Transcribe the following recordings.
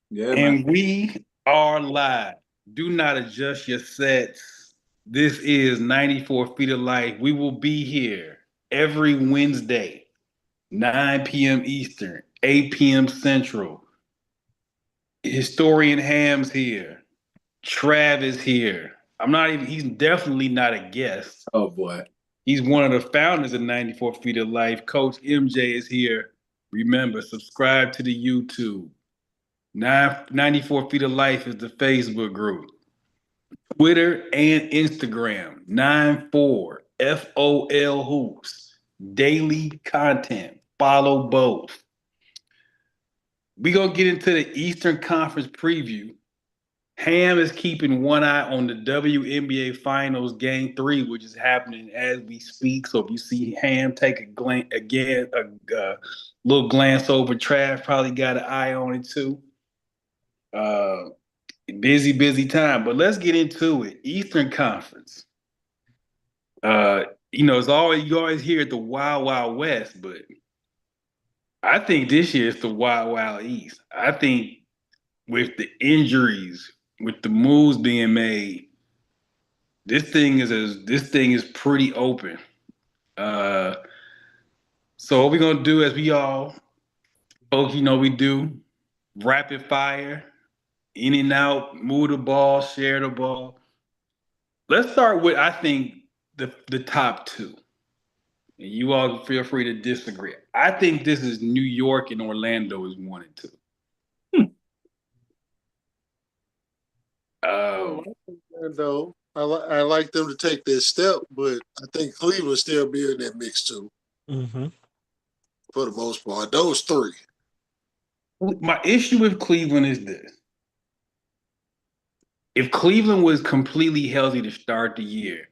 Yeah, man. And we are live. Do not adjust your sets. This is 94 Feet of Life. We will be here every Wednesday, 9 p.m. Eastern, 8 p.m. Central. Historian Ham's here. Trav is here. He's definitely not a guest. Oh boy. He's one of the founders of 94 Feet of Life. Coach MJ is here. Remember, subscribe to the YouTube. 94 Feet of Life is the Facebook group. Twitter and Instagram, 94 FOL Hoops. Daily content. Follow both. We're going to get into the Eastern Conference preview. Ham is keeping one eye on the WNBA Finals Game 3, which is happening as we speak. So if you see Ham take a little glance over, Trav probably got an eye on it too. Uh, busy time. But let's get into it. Eastern Conference. Uh, you always hear the Wild Wild West, but I think this year it's the Wild Wild East. I think with the injuries, with the moves being made, this thing is pretty open. Uh, so what we're gonna do as we all folks, we do rapid fire, in and out, move the ball, share the ball. Let's start with I think the top two. And you all feel free to disagree. I think this is New York and Orlando is 1 and 2. I Um, like them, though. I like them to take this step, but I think Cleveland still be in that mix too, Mm-hmm. for the most part. Those three. my issue with Cleveland is this. If Cleveland was completely healthy to start the year,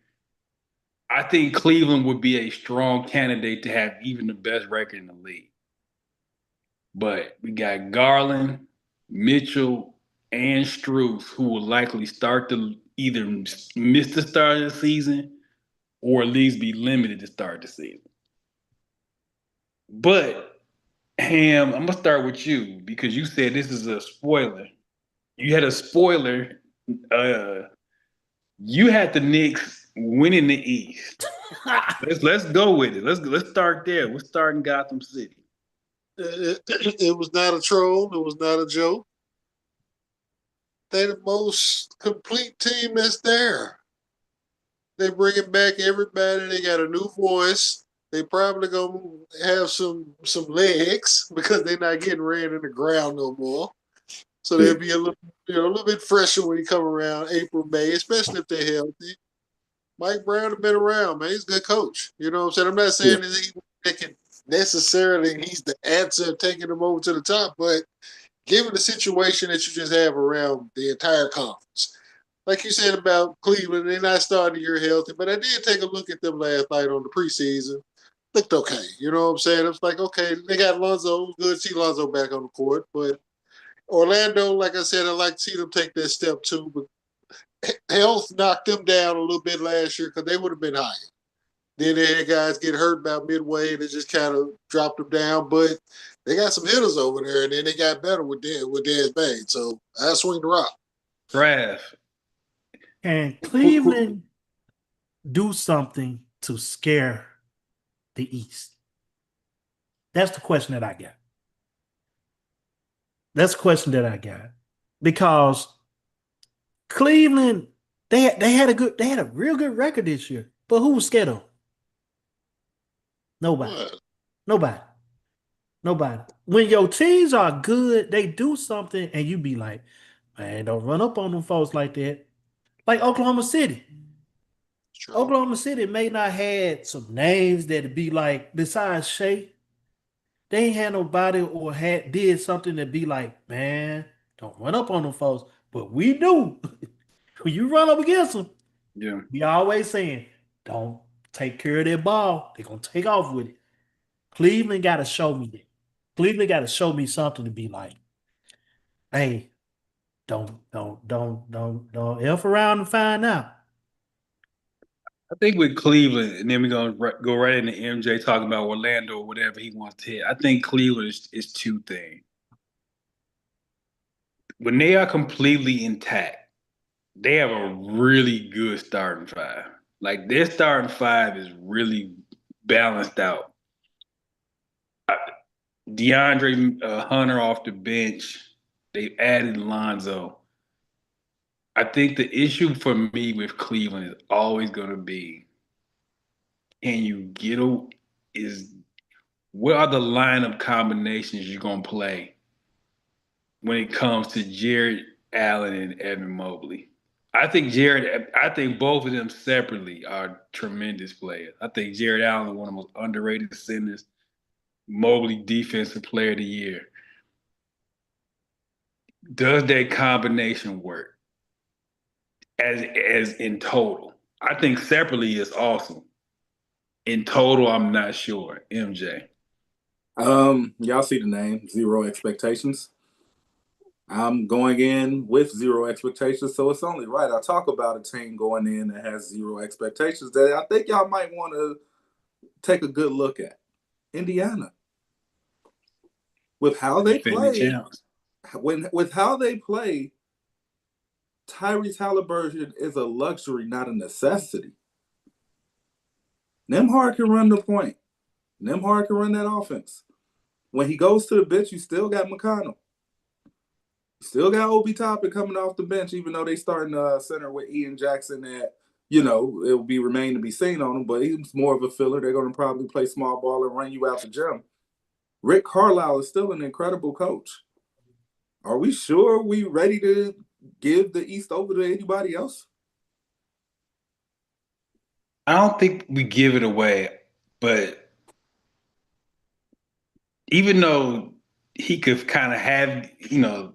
I think Cleveland would be a strong candidate to have even the best record in the league. But we got Garland, Mitchell, and Struess, who will likely start to either miss the start of the season or at least be limited to start the season. But Ham, I'm gonna start with you because you said this is a spoiler. You had a spoiler. Uh, you had the Knicks winning the East. Let's go with it. Let's start there. We're starting Gotham City. It was not a troll. It was not a joke. They're the most complete team that's there. They bringing back everybody. They got a new voice. They probably gonna have some legs because they're not getting ran in the ground no more. So they'll be a little bit fresher when you come around April, May, especially if they're healthy. Mike Brown has been around, man. He's a good coach. You know what I'm saying? I'm not Yeah. saying that he can necessarily he's the answer taking them over to the top, but given the situation that you just have around the entire conference, like you said about Cleveland, they're not starting the year healthy, but I did take a look at them last night on the preseason. Looked okay. You know what I'm saying? It's like, okay, they got Lonzo. Good to see Lonzo back on the court. But Orlando, like I said, I like to see them take that step too. But health knocked them down a little bit last year because they would have been higher. Then they had guys get hurt about midway and it just kind of dropped them down. But they got some hitters over there, and then they got better with Dez Bane. So I swing the rock. Draft. And Cleveland do something to scare the East? That's the question that I got. That's the question that I got. Because Cleveland, they had a real good record this year. But who was scared of them? Nobody. What? Nobody. Nobody. When your teams are good, they do something and you be like, man, don't run up on them folks like that. Like Oklahoma City. True. Oklahoma City may not had some names that'd be like, besides Shea, they ain't had nobody or had did something to be like, man, don't run up on them folks. But we do. When you run up against them, Yeah. we always saying, don't take care of that ball. They're gonna take off with it. Cleveland gotta show me that. Cleveland gotta show me something to be like, hey, don't F around and find out. I think with Cleveland, and then we're gonna go right into MJ talking about Orlando or whatever he wants to hit. I think Cleveland is two things. when they are completely intact, they have a really good starting five. Like their starting five is really balanced out. DeAndre Hunter off the bench. They added Lonzo. I think the issue for me with Cleveland is always going to be, can you get a, is what are the lineup combinations you're going to play when it comes to Jared Allen and Evan Mobley? I think both of them separately are tremendous players. I think Jared Allen is one of the most underrated centers. Mobley Defensive Player of the Year. Does that combination work as in total? I think separately is awesome. In total, I'm not sure. MJ. Y'all see the name, Zero Expectations. I'm going in with zero expectations, so it's only right. I talk about a team going in that has zero expectations that I think y'all might want to take a good look at. Indiana. With how they play, with how they play, Tyrese Halliburton is a luxury, not a necessity. Nembhard can run the point. Nembhard can run that offense. When he goes to the bench, you still got McConnell. Still got Obi Toppin coming off the bench, even though they starting center with Ian Jackson that, it will be remain to be seen on him, but he's more of a filler. They're going to probably play small ball and run you out the gym. Rick Carlisle is still an incredible coach. Are we sure we ready to give the East over to anybody else? I don't think we give it away, but even though he could kind of have,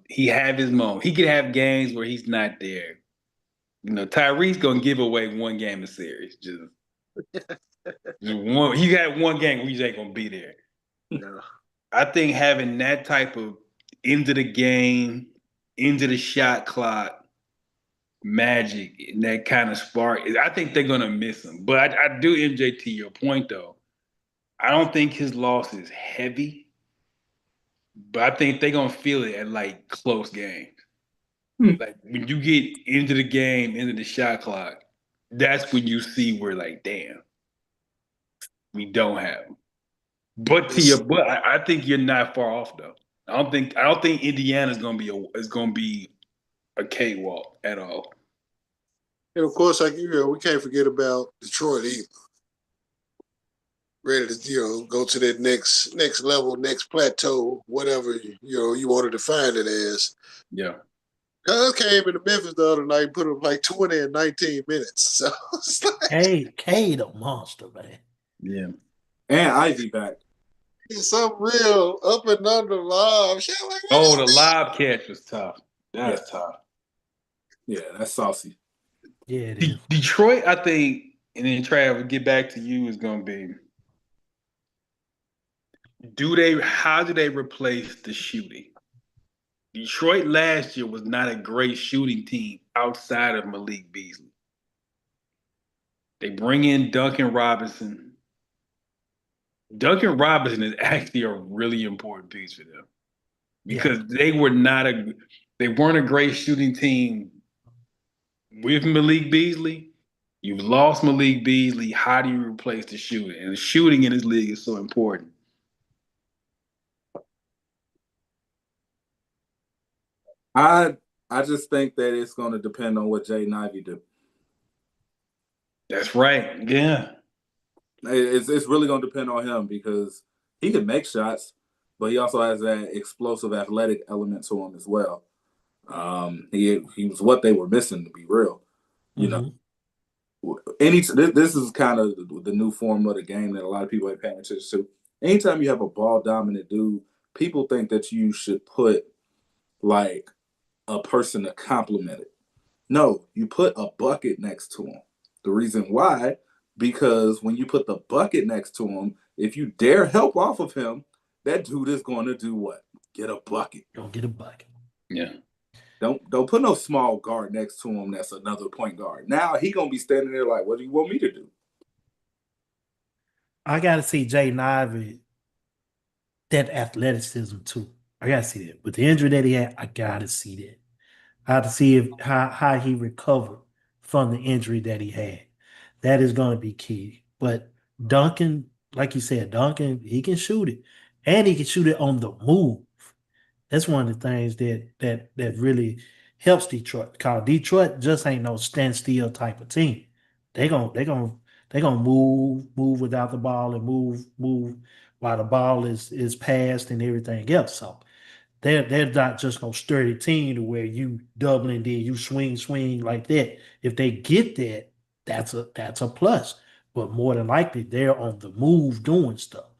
he have his moment. He could have games where he's not there. Tyrese gonna give away one game of series. Just one. He got one game where he ain't gonna be there. No. I think having that type of into the game, into the shot clock magic and that kind of spark, I think they're gonna miss him. But I do, MJ, to your point though, I don't think his loss is heavy. But I think they're gonna feel it at like close games. Like when you get into the game, into the shot clock, that's when you see where like, damn, we don't have them. But I think you're not far off though. I don't think Indiana's gonna be a cakewalk at all. And of course, we can't forget about Detroit either. Ready to go to that next level, next plateau, whatever you want to define it as. Yeah. Cuz came into Memphis the other night and put up like 20 and 19 minutes. So it's like Cade a monster, man. Yeah. And Ivy back. Some real up and under lob. Like, the lob catch was tough. That's tough. Yeah, that's saucy. Yeah, it is. Detroit, I think, and then Trav, we'll get back to you, is gonna be, how do they replace the shooting? Detroit last year was not a great shooting team outside of Malik Beasley. They bring in Duncan Robinson. Duncan Robinson is actually a really important piece for them because they weren't a great shooting team with Malik Beasley. You've lost Malik Beasley. How do you replace the shooting? And the shooting in this league is so important. I just think that it's going to depend on what Jaden Ivey do. That's right. Yeah. It's really going to depend on him because he can make shots, but he also has that explosive athletic element to him as well. He was what they were missing, to be real. This is kind of the new form of the game that a lot of people ain't paying attention to. Anytime you have a ball dominant dude, people think that you should put like a person to complement it. No, you put a bucket next to him. The reason why, because when you put the bucket next to him, if you dare help off of him, that dude is going to do what? Get a bucket. Don't get a bucket. Yeah. Don't put no small guard next to him that's another point guard. Now he going to be standing there like, what do you want me to do? I got to see Jaden Ivey, that athleticism too. I gotta see that. With the injury that he had, I gotta see that. I have to see how he recovered from the injury that he had. That is going to be key. But Duncan, like you said, Duncan, he can shoot it, and he can shoot it on the move. That's one of the things that really helps Detroit. Because Detroit just ain't no standstill type of team. They gonna move without the ball and move while the ball is passed and everything else. So they're not just no sturdy team to where you double and then you swing like that. If they get that, that's a plus. But more than likely, they're on the move doing stuff.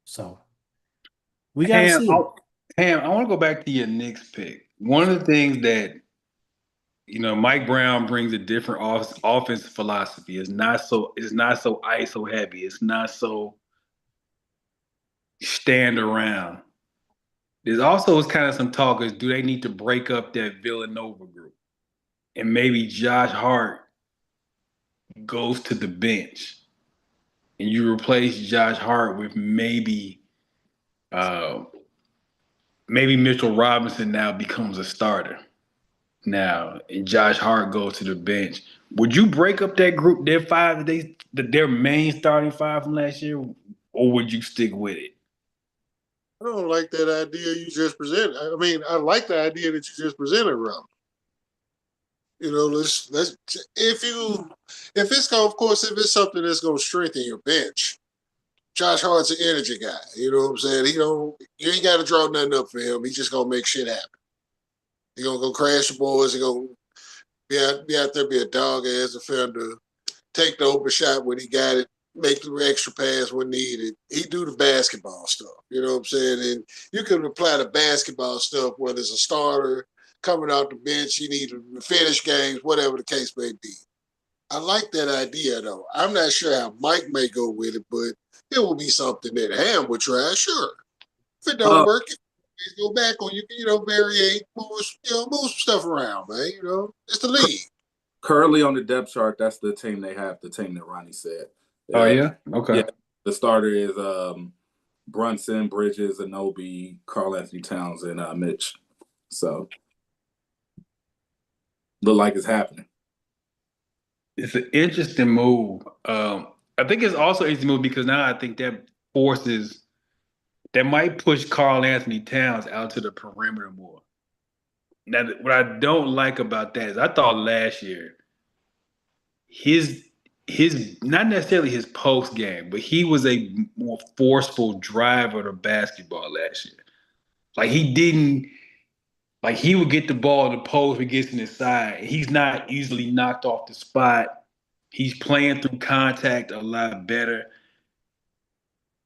So we gotta Ham, see I, it. Ham, I want to go back to your Knicks pick. One of the things that Mike Brown brings a different offensive philosophy. It's not so ISO heavy. It's not so stand around. There's also kind of some talk is do they need to break up that Villanova group and maybe Josh Hart goes to the bench and you replace Josh Hart with uh, maybe Mitchell Robinson now becomes a starter now and Josh Hart goes to the bench. Would you break up that group, their main starting five from last year, or would you stick with it? I don't like that idea you just presented. I mean, I like the idea that you just presented, Rob. Let's if it's something that's gonna strengthen your bench. Josh Hart's an energy guy. You know what I'm saying? You ain't got to draw nothing up for him. He's just gonna make shit happen. He gonna go crash the boards. He gonna be out there, be a dog ass defender, take the open shot when he got it, make the extra pass when needed. He do the basketball stuff. You know what I'm saying? And you can apply the basketball stuff whether it's a starter coming out the bench, you need to finish games, whatever the case may be. I like that idea though. I'm not sure how Mike may go with it, but it will be something that Ham would try. Sure, if it don't work, go back or you can variate, move some stuff around, man. It's the league. Currently on the depth chart, that's the team they have. The team that Ronnie said. Oh yeah, okay. Yeah, the starter is Brunson, Bridges, Anobi, Karl Anthony Towns, and Mitch. So look like it's happening. It's an interesting move. I think it's also an interesting move because now I think that might push Karl Anthony Towns out to the perimeter more. Now, what I don't like about that is I thought last year his not necessarily his post game, but he was a more forceful driver of basketball last year. Like he would get the ball in the post, he gets in his side. He's not easily knocked off the spot. He's playing through contact a lot better.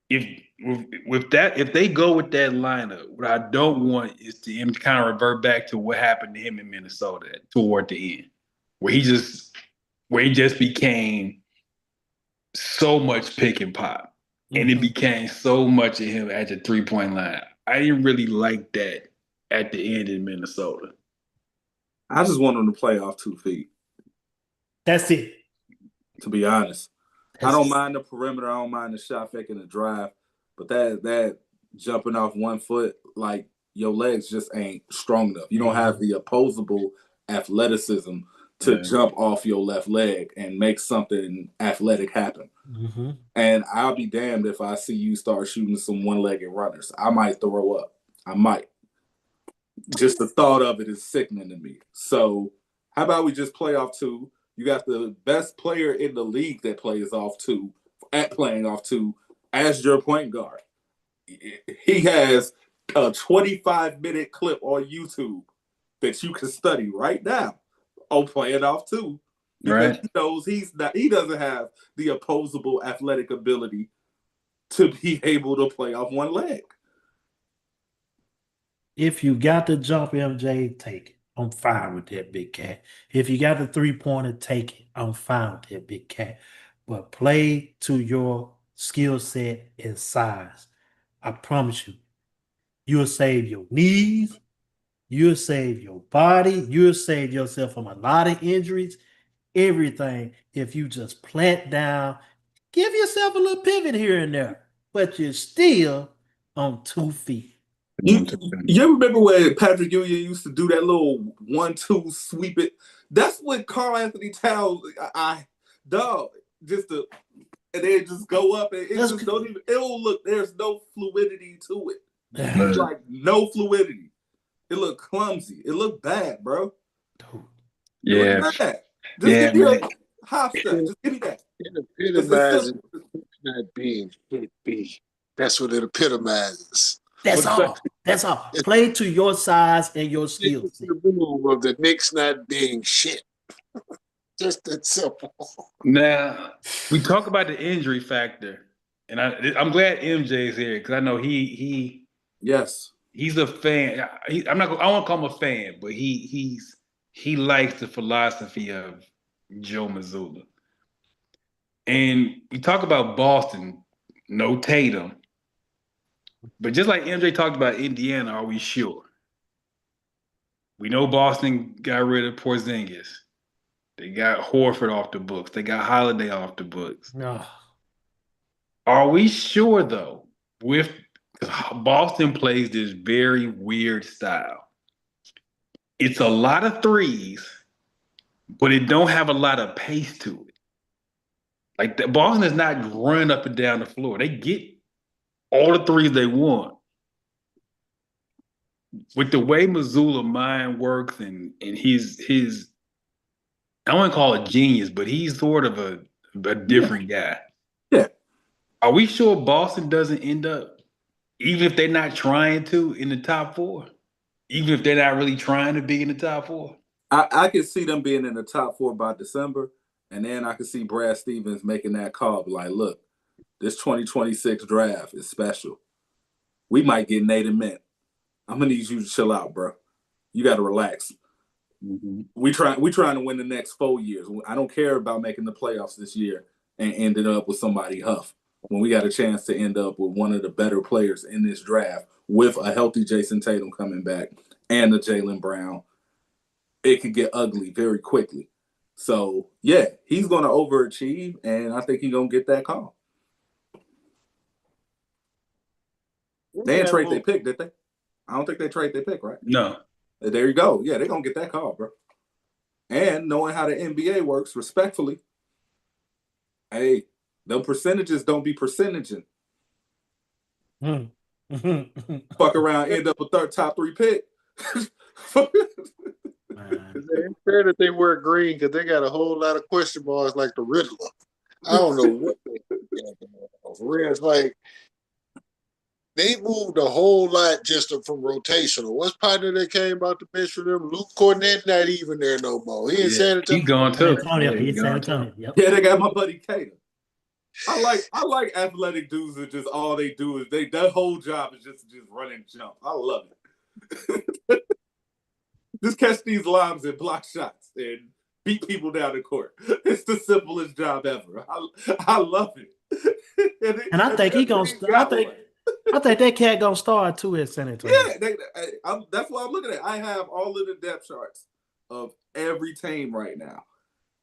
If they go with that lineup, what I don't want is to him to kind of revert back to what happened to him in Minnesota toward the end, where he just became so much pick and pop, and it became so much of him at the 3-point line. I didn't really like that at the end in Minnesota. I just want him to play off 2 feet. That's it. To be honest, I don't mind the perimeter. I don't mind the shot fake and the drive, but that jumping off 1 foot, like your legs just ain't strong enough. You don't have the opposable athleticism to jump off your left leg and make something athletic happen. Mm-hmm. And I'll be damned if I see you start shooting some one-legged runners. I might throw up. I might. Just the thought of it is sickening to me. So how about we just play off 2? You got the best player in the league that plays off 2, playing off 2 as your point guard. He has a 25-minute clip on YouTube that you can study right now on playing off 2. Because he knows he doesn't have the opposable athletic ability to be able to play off 1 leg. If you got to jump MJ, take it. I'm fine with that, big cat. If you got the 3-pointer, take it. I'm fine with that, big cat. But play to your skill set and size. I promise you, you'll save your knees. You'll save your body. You'll save yourself from a lot of injuries. Everything if you just plant down, give yourself a little pivot here and there, but you're still on 2 feet. You ever remember when Patrick Ewing used to do that little 1-2 sweep it? That's what Karl Anthony Towns, dog, and they just go up and it just don't even. It'll look. There's no fluidity to it. Like no fluidity. It looked clumsy. It looked bad, bro. Yeah. Just give me a hop step. Just give me that. It epitomizes not being hit B. That's what it epitomizes. That's all. That's all. Play to your size and your skills. It's the move of the Knicks not being shit. Just that simple. Now we talk about the injury factor, and I'm glad MJ is here because I know he's a fan. I won't call him a fan, but he likes the philosophy of Joe Mazzulla. And we talk about Boston, no Tatum, but just like MJ talked about Indiana, are we sure? We know Boston got rid of Porzingis. They got Horford off the books. They got Holiday off the books. No. Are we sure, though, with Boston plays this very weird style? It's a lot of threes, but it don't have a lot of pace to it. Like Boston is not running up and down the floor. They get all the threes they want. With the way Mazzulla mind works and his I wouldn't call it genius, but he's sort of a different guy. Yeah. Are we sure Boston doesn't end up, even if they're not trying to, in the top four? Even if they're not really trying to be in the top four? I could see them being in the top four by December, and then I could see Brad Stevens making that call, like, look, this 2026 draft is special. We might get Nathan Mint. I'm going to need you to chill out, bro. You got to relax. Mm-hmm. We trying to win the next 4 years. I don't care about making the playoffs this year and ending up with somebody Huff when we got a chance to end up with one of the better players in this draft with a healthy Jason Tatum coming back and a Jaylen Brown. It could get ugly very quickly. So, yeah, he's going to overachieve, and I think he's going to get that call. They didn't trade their pick, did they? I don't think they trade their pick, right? No. There you go. Yeah, they're going to get that call, bro. And knowing how the NBA works, respectfully, hey, the percentages don't be percentaging. Fuck around, end up a top 3 pick. It's fair that they wear green because they got a whole lot of question marks like the Riddler. I don't know what for real. It's like they moved a whole lot just from rotational. What's partner that came out the bench for them? Luke Cornett not even there no more. He in San Antonio. He gone too. He's San Antonio. Yep. Yeah, they got my buddy Cater. I like athletic dudes that just all they do is their whole job is just run and jump. I love it. Just catch these lobs and block shots and beat people down the court. It's the simplest job ever. I love it. And I think he gonna. I think that cat gonna start too at San Antonio. Yeah, that's what I'm looking at. I have all of the depth charts of every team right now.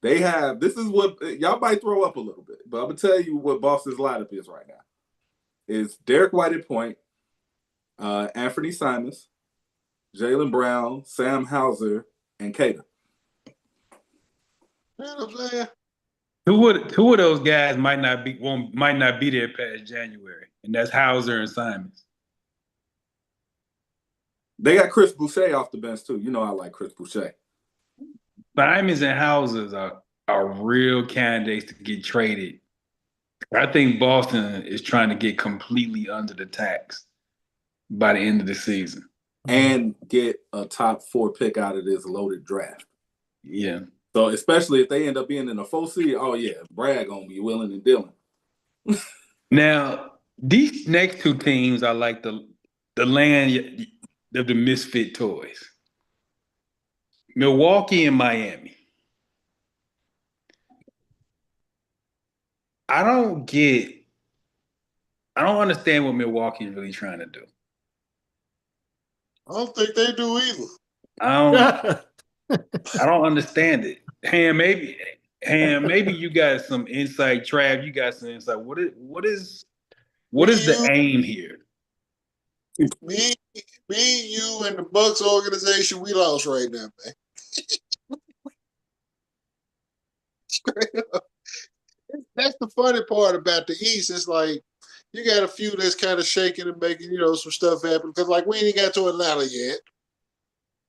They have. This is what y'all might throw up a little bit, but I'm gonna tell you what Boston's lineup is right now. Is Derek White at point, Anthony Simons, Jaylen Brown, Sam Hauser, and Cater. Two of those guys might not be there past January, and that's Hauser and Simons. They got Chris Boucher off the bench too. You know I like Chris Boucher. Simons and Hausers are real candidates to get traded. I think Boston is trying to get completely under the tax by the end of the season. And get a top 4 pick out of this loaded draft. Yeah. So especially if they end up being in a 4 seed, oh yeah, Brad gonna be willing and dealing. Now, these next 2 teams are like the land of the misfit toys. Milwaukee and Miami. I don't understand what Milwaukee is really trying to do. I don't think they do either. I don't understand it. Maybe you got some insight, Trav. You got some insight. What is the aim here? Me Me, you, and the Bucks organization, we lost right now, man. That's the funny part about the East. It's like you got a few that's kind of shaking and making, some stuff happen. Because like we ain't got to Atlanta yet.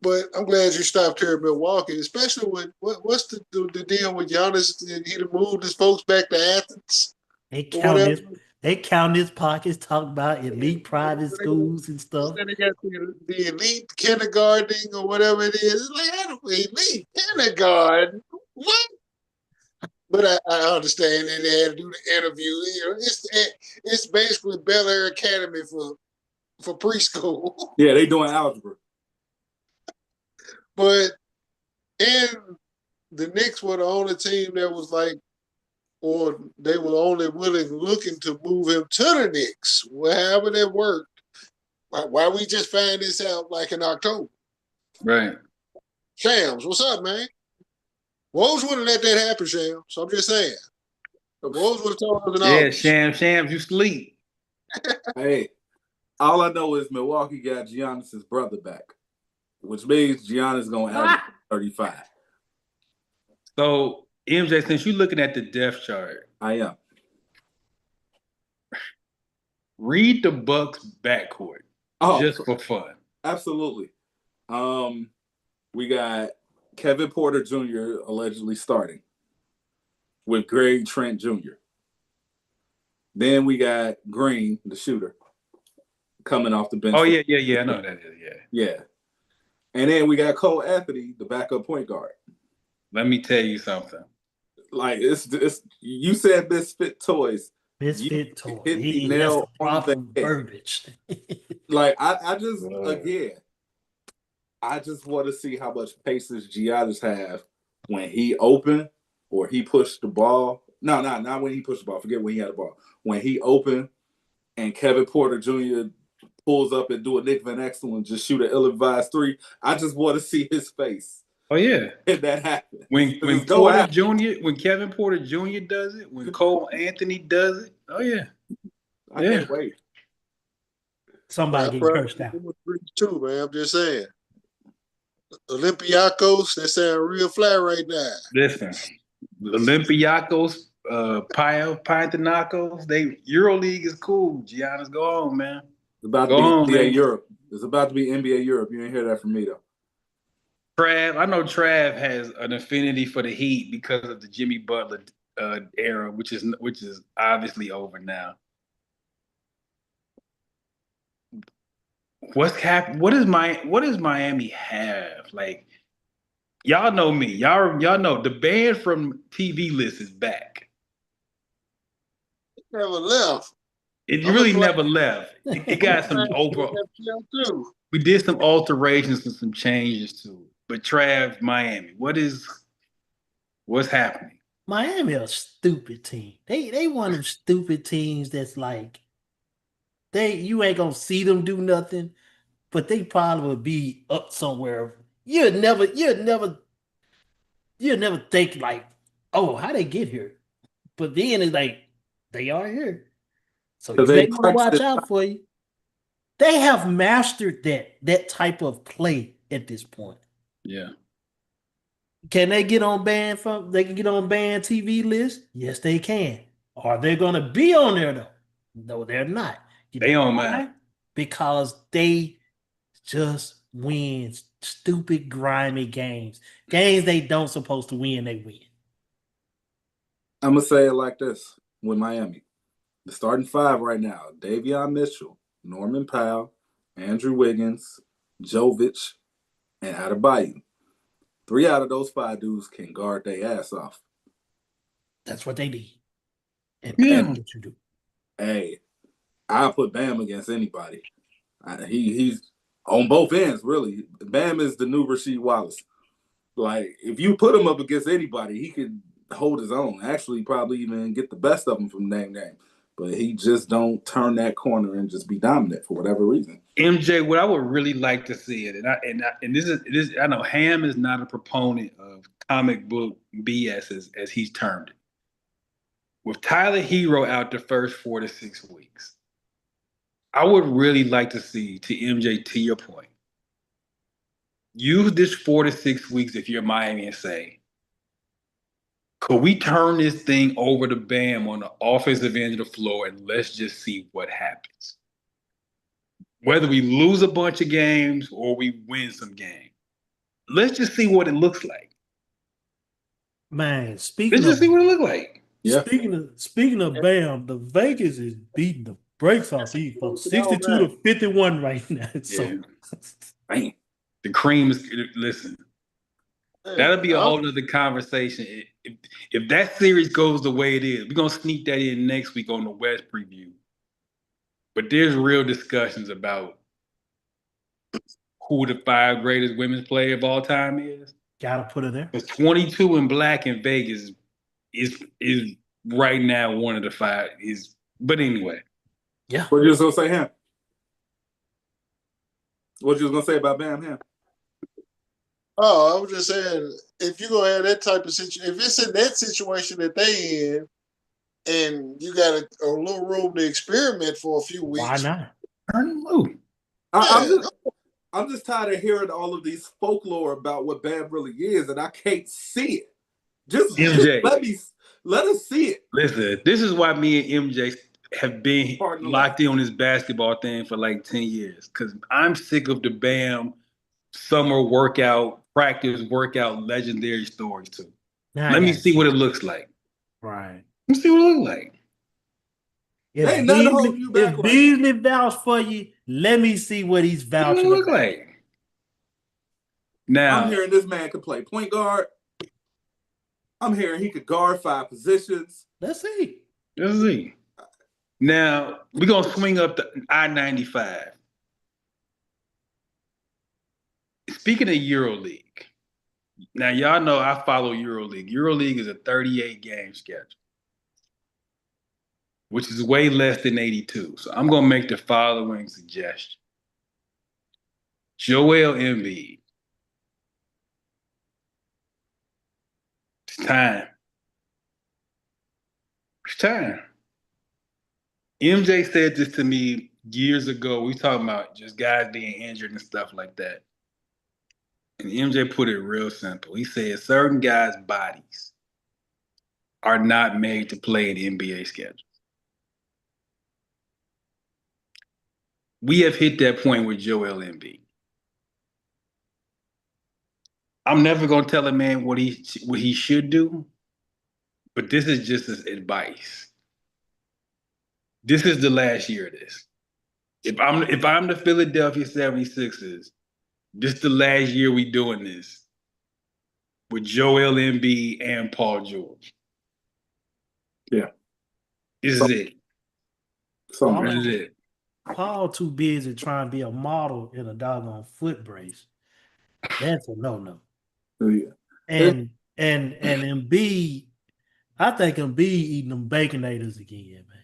But I'm glad you stopped here in Milwaukee, especially when what's the deal with Giannis? He moved his folks back to Athens They or count whatever. his they count his pockets, talk about elite private schools and stuff. Then they got the elite kindergarten or whatever it is. It's like, I don't elite kindergarten. What? But I understand that they had to do the interview. It's basically Bel Air Academy for preschool. Yeah, they doing algebra. But and the Knicks were the only team that was like, or they were only looking to move him to the Knicks. However that worked. Why we just find this out like in October? Right. Shams, what's up, man? Wolves wouldn't let that happen, Shams. So I'm just saying. The Wolves would have told us in Yeah, August. Shams, you sleep. Hey, all I know is Milwaukee got Giannis's brother back, which means Giannis gonna average 35. So, MJ, since you're looking at the depth chart, I am. read the Bucks backcourt just for fun. Absolutely. We got Kevin Porter Jr. allegedly starting with Greg Trent Jr. Then we got Green, the shooter, coming off the bench. Oh, yeah. I know that is, Yeah. And then we got Cole Anthony, the backup point guard. Let me tell you something. Like, it's you said Misfit Toys. Misfit toy. Hit the That's nail the proper on the head. verbiage. Like, I just, again, I just want to see how much patience Giannis have when he open or he pushed the ball. No, not when he pushed the ball. Forget when he had the ball. When he open and Kevin Porter Jr. pulls up and do a Nick Van Exel and just shoot an ill-advised three. I just want to see his face. Oh, yeah. If that happens. When Kevin Porter Jr. does it, when Cole Anthony does it, oh, yeah. I can't wait. Somebody get cursed out. Too, man. I'm just saying. Olympiacos, they sound real flat right now. Listen, Olympiacos, Panathinaikos, EuroLeague is cool. Giannis, go on, man. It's about to be NBA Europe. It's about to be NBA Europe. You ain't hear that from me though. I know Trav has an affinity for the Heat because of the Jimmy Butler era, which is obviously over now. What does Miami have? Like, y'all know me. Y'all know the band from TV List is back. It never left. It really never left. It got some we did some alterations and some changes to it. But Trav, Miami, what's happening? Miami a stupid team. They one of them stupid teams that's like you ain't gonna see them do nothing, but they probably will be up somewhere. You'll never think like, oh, how they get here? But then it's like they are here. So they want to watch out for you. They have mastered that type of play at this point. Yeah. Can they get on band TV list? Yes, they can. Are they gonna be on there though? No, they're not. They on mine. Because they just win stupid, grimy games. Games they don't supposed to win, they win. I'm gonna say it like this with Miami. The starting five right now: Davion Mitchell, Norman Powell, Andrew Wiggins, Jovic, and Adebayo. 3 out of those 5 dudes can guard their ass off. That's what they need. And that's what you do. Hey, I'll put Bam against anybody. He's on both ends, really. Bam is the new Rasheed Wallace. Like, if you put him up against anybody, he could hold his own. Actually, probably even get the best of him from name. But he just don't turn that corner and just be dominant for whatever reason. MJ, what I would really like to see it, and this is I know Ham is not a proponent of comic book BS as he's termed it. With Tyler Hero out the first 4 to 6 weeks, I would really like to see, to MJ, to your point, use this 4 to 6 weeks if you're Miami and say, could we turn this thing over to Bam on the offensive end of the floor and let's just see what happens? Whether we lose a bunch of games or we win some games, let's just see what it looks like. Man, Let's speaking just of see what it looks like. Yeah. speaking of Bam, the Vegas is beating the brakes off these folks. 62 to 51 right now. So Yeah. Man, the cream is, listen, that'll be a whole other conversation. If that series goes the way it is, we're going to sneak that in next week on the West preview. But there's real discussions about who the 5 greatest women's player of all time is. gotta put it there. Because 22 and Black in Vegas is right now one of the 5. But anyway. Yeah. What you was gonna say, Ham? What you was gonna say about Bam Ham? Oh, I was just saying, if you're gonna have that type of situation, if it's in that situation that they in, and you got a little room to experiment for a few weeks, Why not? Turn him loose. I'm just tired of hearing all of these folklore about what Bam really is, and I can't see it. Just MJ. let us see it. Listen, this is why me and MJ have been Pardon the locked in on this basketball thing for like 10 years. Because I'm sick of the Bam summer workout, practice workout, legendary stories too. Now Let me see what it looks like. Right. Let me see what it looks like. There ain't nothing holding you back If right Beasley vouched for you, let me see what he's What vouching it look about. like? Now, I'm hearing this man could play point guard. I'm hearing he could guard 5 positions. Let's see. let's see. Now, we're going to swing up the I-95. Speaking of EuroLeague, now y'all know I follow EuroLeague. EuroLeague is a 38-game schedule, which is way less than 82. So I'm going to make the following suggestion. Joel Embiid. It's time. It's time. MJ said this to me years ago. We talking about just guys being injured and stuff like that. And MJ put it real simple. He said certain guys' bodies are not made to play an NBA schedule. We have hit that point with Joel Embiid. I'm never gonna tell a man what he should do, but this is just his advice. This is the last year of this. If I'm the Philadelphia 76ers, this is the last year we doing this with Joel Embiid and Paul George. Yeah. This is it. So This is it. Paul too busy trying to be a model in a doggone foot brace. That's a no-no. yeah. And Embiid, I think Embiid eating them baconators again, man.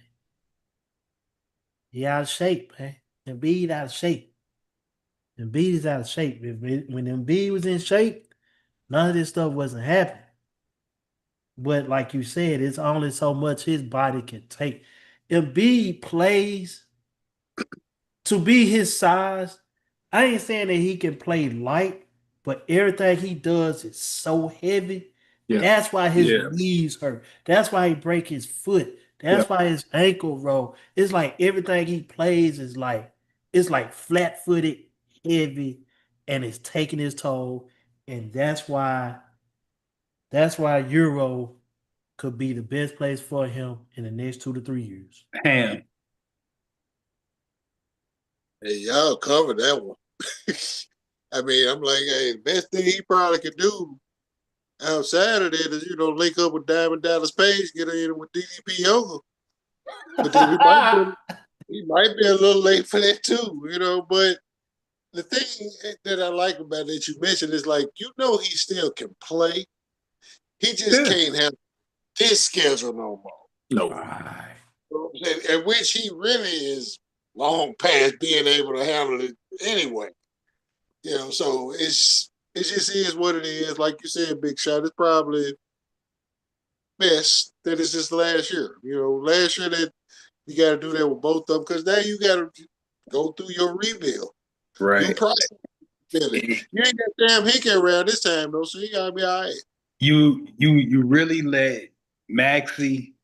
He out of shape, man. Embiid out of shape. Embiid is out of shape. When Embiid was in shape, none of this stuff wasn't happening. But like you said, it's only so much his body can take. Embiid plays to be his size. I ain't saying that he can play light, but everything he does is so heavy. Yeah. That's why his Yeah. knees hurt. That's why he break his foot. That's why his ankle roll. It's like everything he plays is like it's like flat-footed, heavy, and it's taking his toll. And that's why Euro could be the best place for him in the next 2 to 3 years. Ham. Hey, y'all covered that one. I mean, I'm like, hey, the best thing he probably could do outside of that is, link up with Diamond Dallas Page, get in with DDP Yoga. But then he might be a little late for that too, But the thing that I like about that you mentioned is like, he still can play. He just can't have this schedule no more. No. Right. And which he really is long past being able to handle it anyway. So it just is what it is. Like you said, Big Shot, it's probably best that it's just last year. Last year that you got to do that with both of them because now you got to Go through your rebuild. You Right. process it. You ain't got damn Hickey around this time though, so you gotta be all right. You really let Maxey,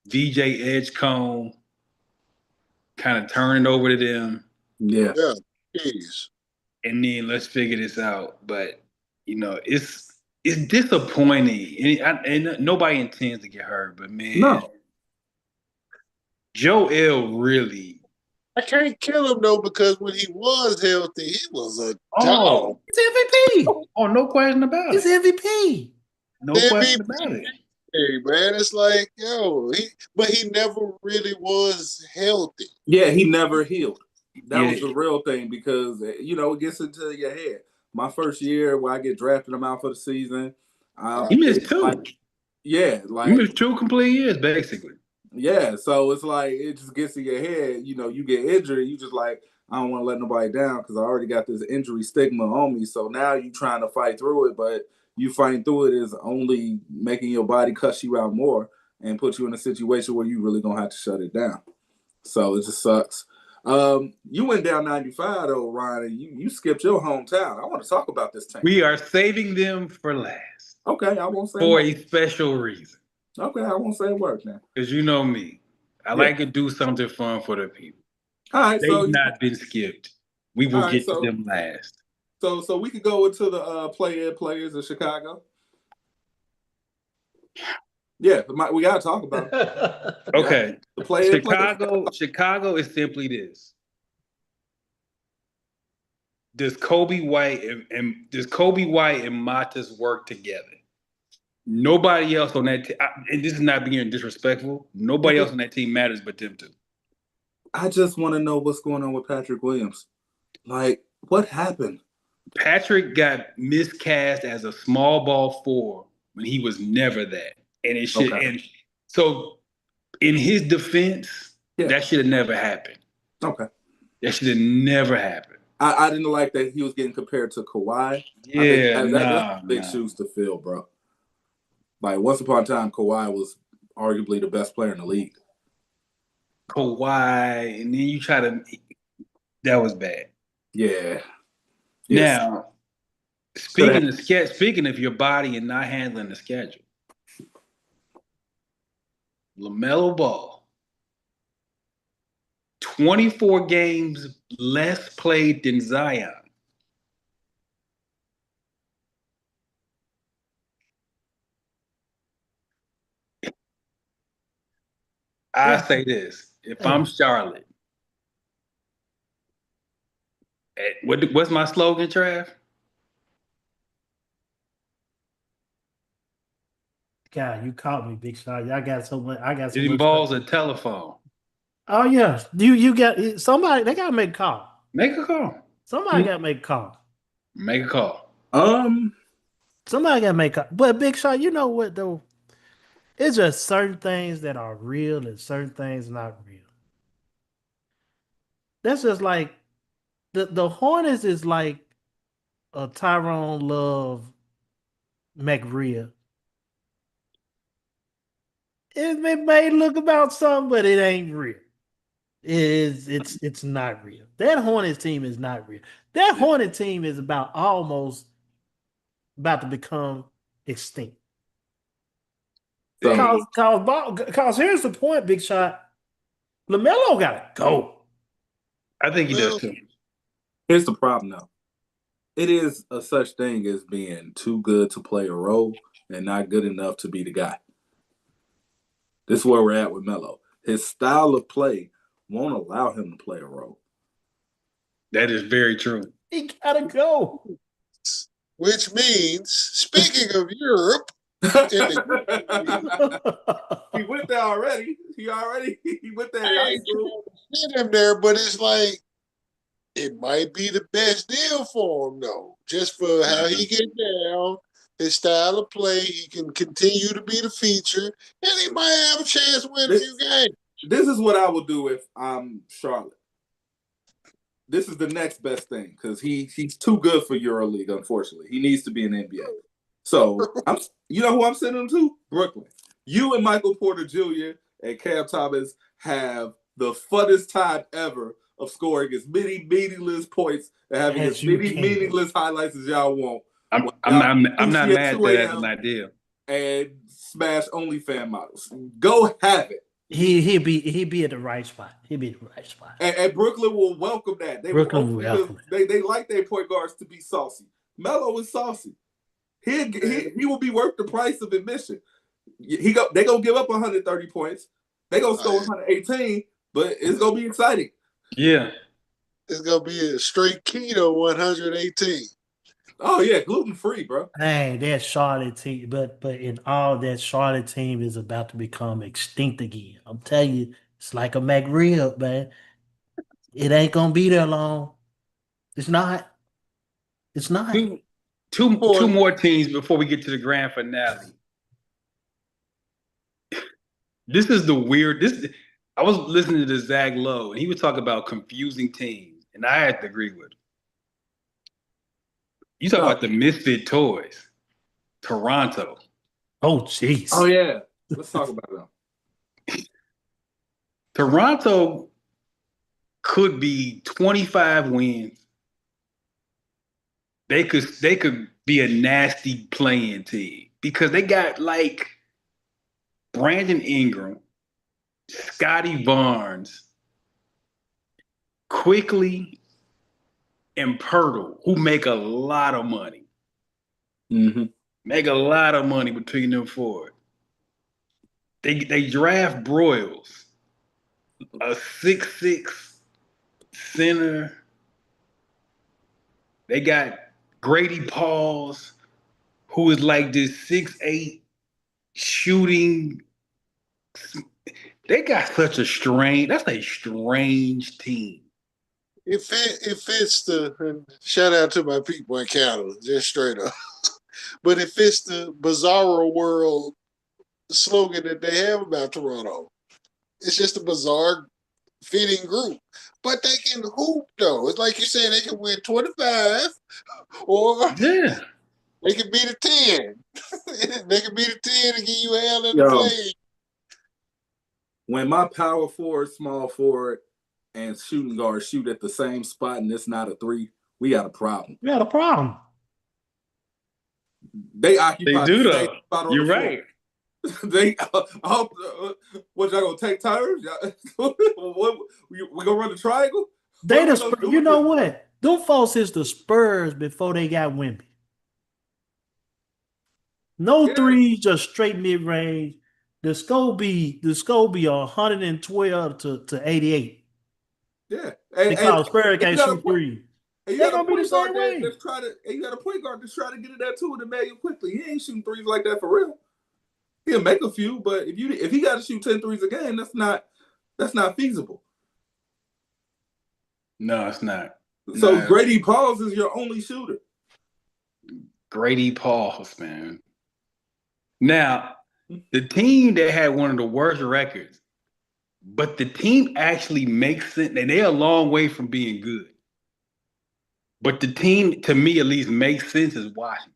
DJ Edgecombe kind of turn it over to them, Yeah. Yeah. Jeez. and then let's figure this out. But it's disappointing, and nobody intends to get hurt. But man, No. Joel really. I can't kill him though because when he was healthy, he was a dog. Oh, He's MVP. oh, no question about He's it. MVP. No MVP. question about it. Hey man, it's like but he never really was healthy. Yeah, he never healed. That Yeah. was the real thing because it gets into your head. My first year where I get drafted, I'm out for the season. He missed two. Yeah, He missed 2 complete years, basically. yeah. So it's like it just gets in your head. You get injured, you just like I don't want to let nobody down because I already got this injury stigma on me. So now you trying to fight through it, but you fighting through it is only making your body cuss you out more and put you in a situation where you really gonna have to shut it down. So it just sucks. You went down 95 though, Ryan, and you skipped your hometown. I want to talk about this team. We are saving them for last. Okay, I won't say for much. a special reason. Okay, I won't say a word now. Because you know me. I like to do something fun for the people. All right, They've not been skipped. We will get to them last. So we could go into the play-in players of Chicago. Yeah, we gotta talk about it. Okay. The play-in Chicago is simply this. Does Kobe White and Matas work together? Nobody else on that team, and this is not being disrespectful, nobody else on that team matters but them two. I just want to know what's going on with Patrick Williams. Like, what happened? Patrick got miscast as a small ball 4 when he was never that. And it should and so in his defense, that should have never happened. Okay. That should have never happened. I didn't like that he was getting compared to Kawhi. Yeah, that's big shoes to fill, bro. Like, once upon a time, Kawhi was arguably the best player in the league. Kawhi, and then you try to – that was bad. Yeah. Yes. Now, speaking of your body and not handling the schedule, LaMelo Ball, 24 games less played than Zion. I say this: if I'm Charlotte, what's my slogan, Trav? God, you caught me, Big Shot. I got so much. It involves a telephone. Oh yeah, you got somebody. They gotta make a call. Make a call. Somebody gotta make a call. Make a call. Somebody gotta make a call. But Big Shot, you know what though? It's just certain things that are real and certain things not real. That's just like the Hornets is like a Tyrone Love McRae. It may look about something, but it ain't real. It's not real. That Hornets team is not real. That Hornet team is almost about to become extinct. Because here's the point, Big Shot. LaMelo gotta go. I think he does too. Here's the problem, though. It is a such thing as being too good to play a role and not good enough to be the guy. This is where we're at with Melo. His style of play won't allow him to play a role. That is very true. He gotta go. Which means, speaking of Europe, he went there already. He went there in high school. Get him there, but it's like it might be the best deal for him, though. Just for how he get down, his style of play, he can continue to be the feature, and he might have a chance to win a few games. This is what I would do if I'm Charlotte. This is the next best thing because he's too good for EuroLeague, unfortunately. He needs to be in the NBA. So, you know who I'm sending him to? Brooklyn. You and Michael Porter Jr. and Cam Thomas have the funnest time ever of scoring as many meaningless points and having As as you many can. meaningless highlights as y'all want. I'm not mad at that as an idea. And smash OnlyFans models. Go have it. He'd be at the right spot. He'd be at the right spot. And Brooklyn will welcome that. They Brooklyn will will welcome they like their point guards to be saucy. Melo is saucy. He will be worth the price of admission. They gonna give up 130 points. They gonna score 118, but it's gonna be exciting. Yeah. It's gonna be a straight keto 118. Oh yeah, gluten free, bro. Hey, that Charlotte team, but in all that Charlotte team is about to become extinct again. I'm telling you, it's like a McRib, man. It ain't gonna be there long. It's not. It's not. Two more teams before we get to the grand finale. This is the weird. I was listening to Zach Lowe, and he was talking about confusing teams, and I had to agree with him. You talk about the misfit toys, Toronto. Oh, jeez. Oh yeah, let's talk about them. Toronto could be 25 wins. They could be a nasty playing team because they got like Brandon Ingram, Scotty Barnes, Quickly, and Pirtle, who make a lot of money. Mm-hmm. Make a lot of money between them four. They draft Broyles, a 6'6" center. They got Grady Pauls, who is like this 6'8" shooting. They got such a strange team. It fits the shout out to my people in Canada, just straight up. But it fits the bizarro world slogan that they have about Toronto. It's just a bizarre fitting group. But they can hoop though. It's like you said, they can win 25 or Yeah. they can beat a 10. They can beat a 10 and give you hell in the play. When my power forward, small forward, and shooting guard shoot at the same spot and it's not a three, we got a problem. We got a problem. They occupy They do the though. same spot on You're the right. floor. They what y'all gonna take turns? We gonna run the triangle? They you know what? Them folks is the Spurs before they got Wemby. No threes, just straight mid range. The score be 112 to 88. Yeah, because Spurs can't shoot three. And you got a point guard that's trying to. And you got a point guard that's trying to get it that too, and Emmanuel Quickly. He ain't shooting threes like that for real. He'll make a few, but if he got to shoot 10 threes a game, that's not feasible. No, it's not. So Grady Pauls is your only shooter. Grady Pauls, man. Now, the team that had one of the worst records, but the team actually makes sense, and they're a long way from being good. But the team, to me at least, makes sense is Washington.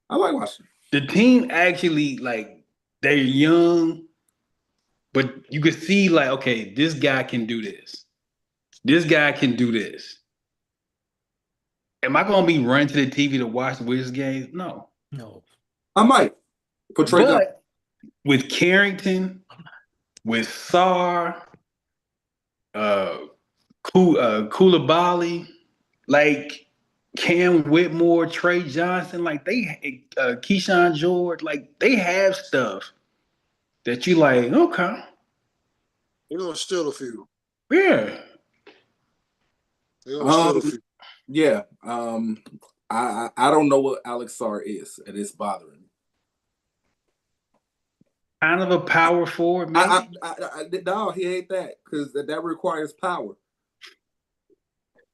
I like Washington. The team actually, like, they're young, but you can see, like, okay, this guy can do this. This guy can do this. Am I going to be running to the TV to watch the Wizards games? No. I might. But with Carrington, with Sarr, Koulibaly, like Cam Whitmore, Trey Johnson, like Keyshawn George, like they have stuff that you like, okay. They're going to steal a few. Yeah. They're going to steal a few. Yeah. I don't know what Alex Sarr is, and it's bothering me. Kind of a power forward, maybe? No, he ain't that, because that requires power.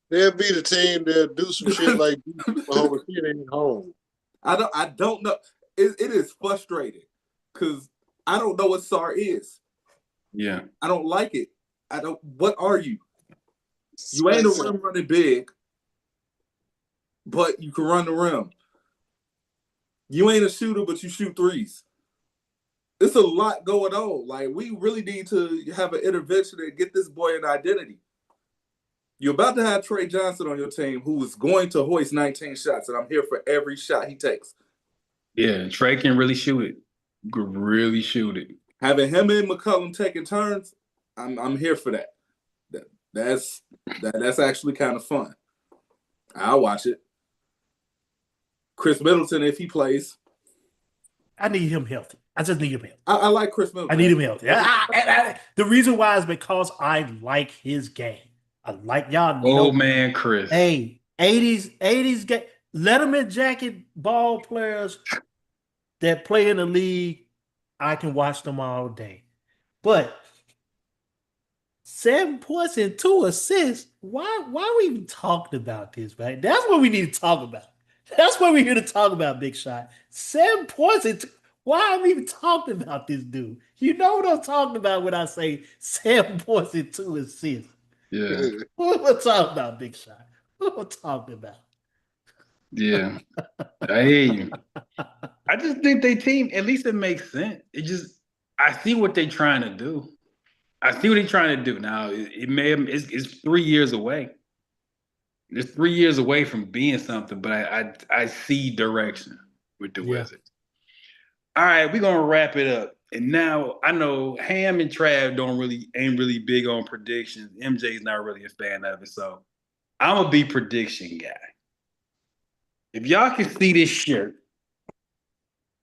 They'll be the team that do some shit like Oklahoma City ain't home. I don't know. It is frustrating because I don't know what Sarr is. Yeah. I don't like it. What are you? You ain't a rim running big, but you can run the rim. You ain't a shooter, but you shoot threes. It's a lot going on. Like, we really need to have an intervention and get this boy an identity. You're about to have Trey Johnson on your team, who is going to hoist 19 shots, and I'm here for every shot he takes. Yeah, Trey can really shoot it. Could really shoot it. Having him and McCollum taking turns, I'm here for that. That's actually kind of fun. I'll watch it. Chris Middleton, if he plays, I need him healthy. I just need him healthy. I like Chris Middleton. I need him healthy. The reason why is because I like his game. I like y'all. Oh man, Chris. Hey, 80s game. Letterman jacket ball players that play in the league, I can watch them all day. But 7 points and 2 assists. Why we even talking about this, right? That's what we need to talk about. That's what we're here to talk about, Big Shot. 7 points and why am I even talking about this dude? You know what I'm talking about when I say 7 points and 2 assists. Yeah. What am I talking about, Big Shot? What am I talking about? Yeah. I hear you. I just think they team, at least it makes sense. I see what they're trying to do. Now, it's 3 years away. It's 3 years away from being something, but I see direction with the Wizards. All right, we're gonna wrap it up. And now I know Ham and Trav ain't really big on predictions. MJ's not really a fan of it, so I'm gonna be prediction guy. If y'all can see this shirt,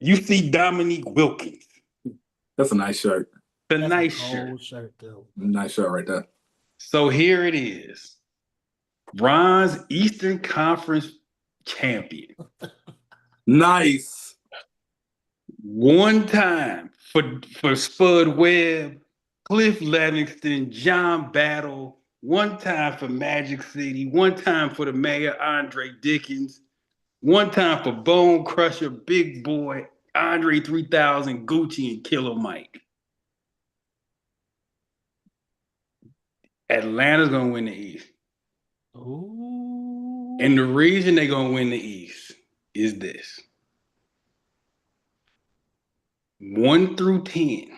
you see Dominique Wilkins. That's a nice shirt. That's a nice shirt. Nice shirt right there. So here it is. Bronze Eastern Conference champion. Nice. One time for Spud Webb, Cliff Livingston, John Battle. One time for Magic City. One time for the mayor, Andre Dickens. One time for Bone Crusher, Big Boy, Andre 3000, Gucci, and Killer Mike. Atlanta's going to win the East. Ooh. And the reason they're going to win the East is this. 1 through 10.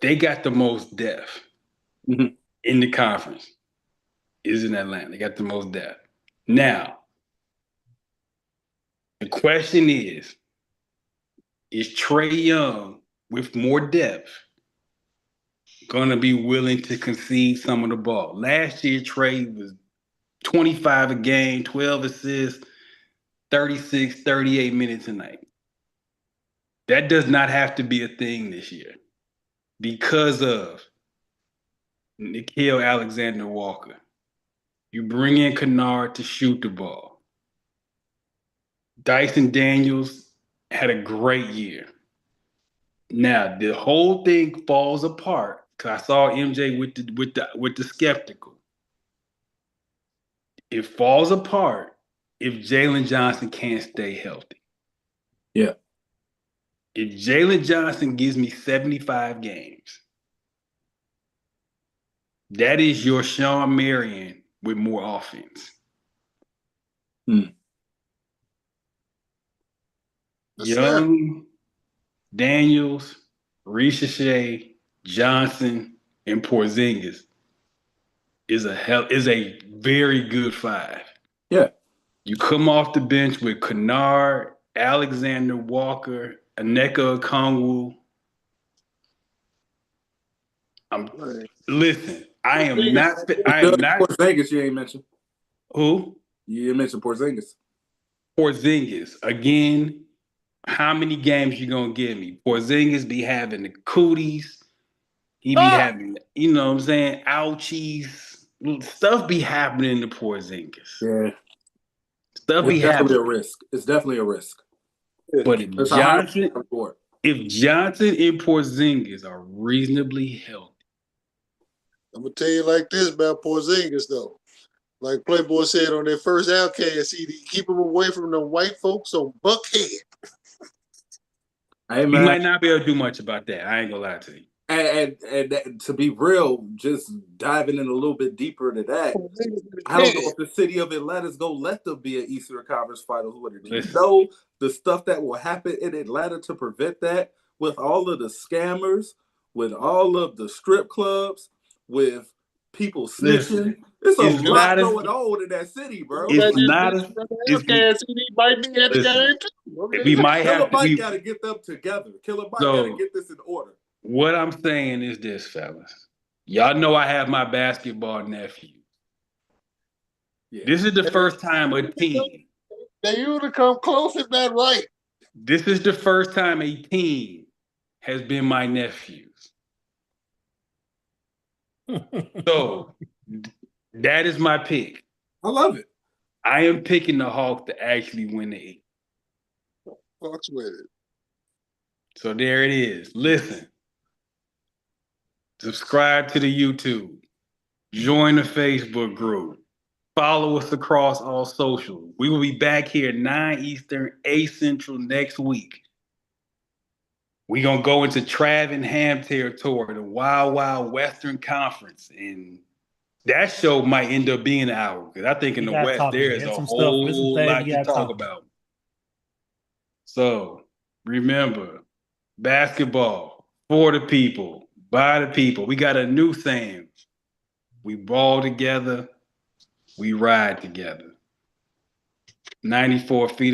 They got the most depth in the conference. Is in Atlanta. They got the most depth. Now, the question is Trae Young with more depth going to be willing to concede some of the ball? Last year, Trae was 25 a game, 12 assists, 36, 38 minutes a night. That does not have to be a thing this year because of Nickeil Alexander-Walker. You bring in Kennard to shoot the ball. Dyson Daniels had a great year. Now the whole thing falls apart because I saw MJ with the skeptical. It falls apart if Jalen Johnson can't stay healthy. Yeah. If Jalen Johnson gives me 75 games, that is your Sean Marion with more offense. Young, Daniels, Ricochet, Johnson, and Porzingis is a very good 5. Yeah. You come off the bench with Kennard, Alexander Walker, Onyeka Okongwu. Listen, I am not. Porzingis, you ain't mentioned. Who? You didn't mention Porzingis. Porzingis. Again, how many games you gonna give me? Porzingis be having the cooties. He be having, you know what I'm saying, ouchies. Stuff be happening to Porzingis. Yeah. Stuff be happening. It's definitely a risk. But if Johnson and Porzingis are reasonably healthy, I'm gonna tell you like this about Porzingis though. Like Playboy said on their first Outcast CD, keep him away from the white folks on Buckhead. Hey, man. You might not be able to do much about that. I ain't gonna lie to you. And to be real, just diving in a little bit deeper into that, I don't know if the city of Atlanta is gonna let them be an Eastern Conference Finals winner. Do you know the stuff that will happen in Atlanta to prevent that? With all of the scammers, with all of the strip clubs, with people Listen, snitching. It's a it's lot not a- going on in that city, bro. It's not a. It's, he might be at the listen, game too. I mean, we might Killer have to. Mike got to get them together. Killer Mike got to So- get this in order. What I'm saying is this, fellas. Y'all know I have my basketball nephew. Yeah. This is the first time a team. They usually come close if not right. This is the first time a team has been my nephews. So that is my pick. I love it. I am picking the Hawks to actually win the East. Fucks with it. So there it is. Listen. Subscribe to the YouTube. Join the Facebook group. Follow us across all social. We will be back here 9 Eastern, 8 Central next week. We're going to go into Trav and Ham territory, the Wild Wild Western Conference. And that show might end up being an hour because I think in We the gotta West, talk, there man. is a There's some stuff, whole there's some things lot we to gotta talk talk. about. So remember, basketball for the people, by the people. We got a new saying. We ball together, we ride together. 94 feet